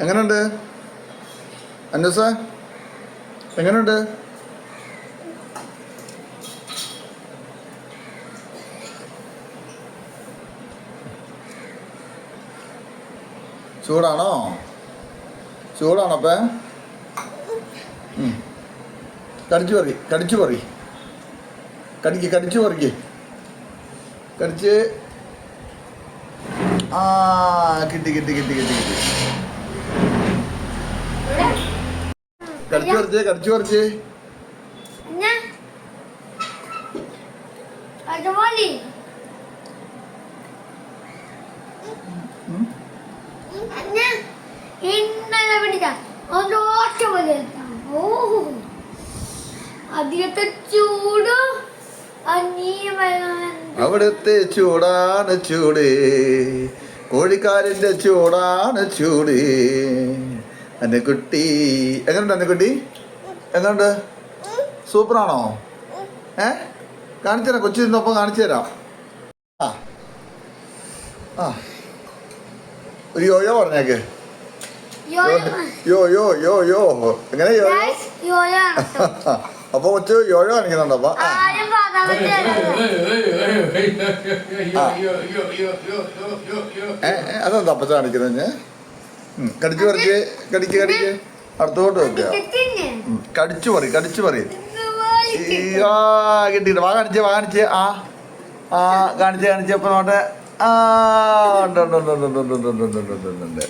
എങ്ങനെയുണ്ട് അന്നൂസ? എങ്ങനെയുണ്ട്? ചൂടാണോ? അപ്പം കടിച്ചു പറി കടിച്ചു പറിക്ക്. ആ കിട്ടി. കടിച്ചു പറിച്ച് അവിടുത്തെ ചൂടാണ് ചൂട്, കോഴിക്കാലിന്റെ ചൂടാണ് ചൂട്. അന്നക്കുട്ടി എങ്ങനെയുണ്ട്? എങ്ങനെയുണ്ട്? സൂപ്പറാണോ? കാണിച്ചു തരാം, കൊച്ചു ഇരുന്നപ്പം കാണിച്ചു തരാം. ഒരു യോയോ പറഞ്ഞേക്ക്. യോ എങ്ങനെ യോയോ? അപ്പൊ കൊച്ചു യോയോ കാണിക്കുന്നുണ്ടോ? അതെന്താ അപ്പച്ച കാണിക്കുന്നത്? കടിച്ചു അടുത്തോട്ട് വെക്കുക. കടിച്ചു പറി. കിട്ടിയിട്ട് വാ കാണിച്ചേ. കാണിച്ചേ. അപ്പൊ നോട്ടെ. ഉണ്ട്.